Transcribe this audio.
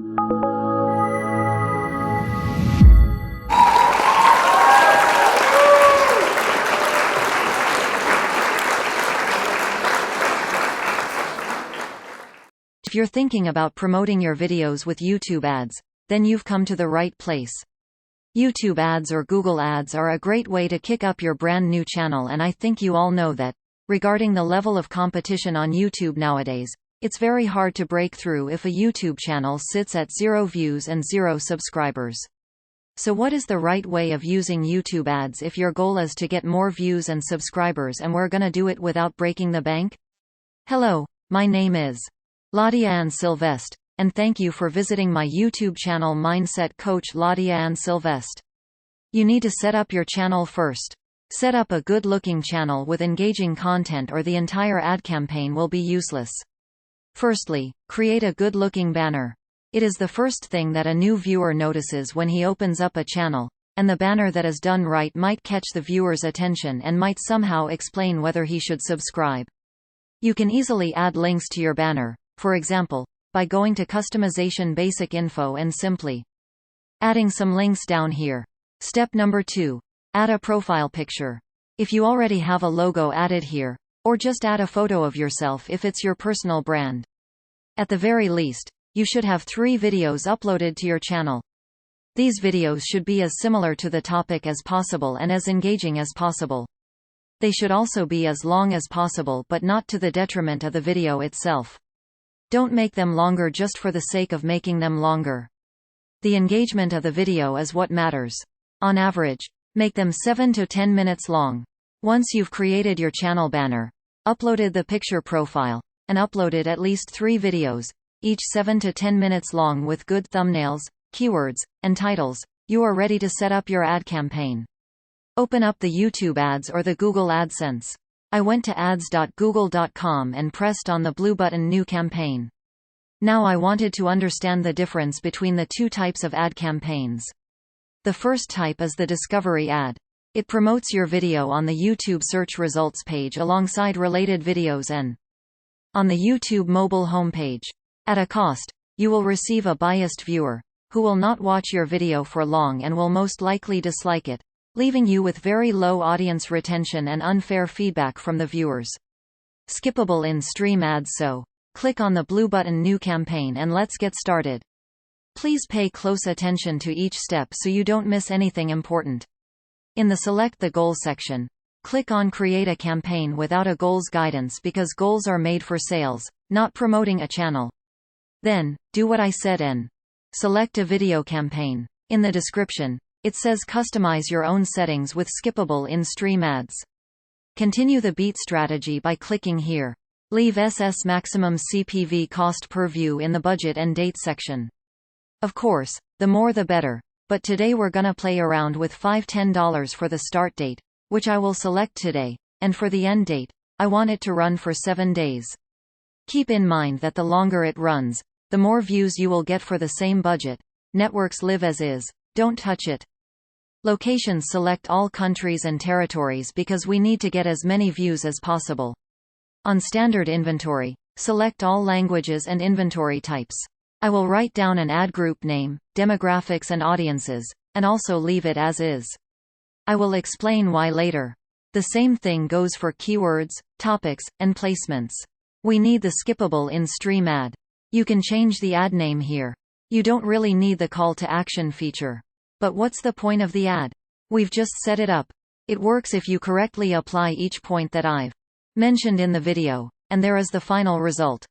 If you're thinking about promoting your videos with YouTube ads, then you've come to the right place. YouTube ads or Google ads are a great way to kick up your brand new channel, and I think you all know that. Regarding the level of competition on YouTube nowadays, it's very hard to break through if a YouTube channel sits at 0 views and 0 subscribers. So what is the right way of using YouTube ads if your goal is to get more views and subscribers and we're gonna do it without breaking the bank? Hello, my name is Ladia Sylvestre, and thank you for visiting my YouTube channel Mindset Coach Ladia Sylvestre. You need to set up your channel first. Set up a good-looking channel with engaging content or the entire ad campaign will be useless. Firstly, create a good-looking banner. It is the first thing that a new viewer notices when he opens up a channel, and the banner that is done right might catch the viewer's attention and might somehow explain whether he should subscribe. You can easily add links to your banner, for example, by going to Customization Basic Info and simply adding some links down here. Step number 2. Add a profile picture. If you already have a logo added here, or just add a photo of yourself if it's your personal brand. At the very least, you should have 3 videos uploaded to your channel. These videos should be as similar to the topic as possible and as engaging as possible. They should also be as long as possible, but not to the detriment of the video itself. Don't make them longer just for the sake of making them longer. The engagement of the video is what matters. On average, make them 7 to 10 minutes long. Once you've created your channel banner, uploaded the picture profile, and uploaded at least 3 videos, each 7 to 10 minutes long with good thumbnails, keywords, and titles, you are ready to set up your ad campaign. Open up the YouTube ads or the Google AdSense. I went to ads.google.com and pressed on the blue button New Campaign. Now I wanted to understand the difference between the 2 types of ad campaigns. The first type is the discovery ad. It promotes your video on the YouTube search results page alongside related videos and on the YouTube mobile homepage. At a cost, you will receive a biased viewer, who will not watch your video for long and will most likely dislike it, leaving you with very low audience retention and unfair feedback from the viewers. Skippable in-stream ads. So, click on the blue button New Campaign and let's get started. Please pay close attention to each step so you don't miss anything important. In the Select the Goal section, click on Create a Campaign without a goals guidance because goals are made for sales, not promoting a channel. Then, do what I said and select a video campaign. In the description, it says customize your own settings with skippable in-stream ads. Continue the beat strategy by clicking here. Leave SS maximum CPV cost per view in the budget and date section. Of course, the more the better, but today we're gonna play around with $5–10 for the start date, which I will select today, and for the end date, I want it to run for 7 days. Keep in mind that the longer it runs, the more views you will get for the same budget. Networks live as is, don't touch it. Locations. Select all countries and territories because we need to get as many views as possible. On standard inventory, select all languages and inventory types. I will write down an ad group name, demographics and audiences, and also leave it as is. I will explain why later. The same thing goes for keywords, topics, and placements. We need the skippable in-stream ad. You can change the ad name here. You don't really need the call to action feature. But what's the point of the ad? We've just set it up. It works if you correctly apply each point that I've mentioned in the video, and there is the final result.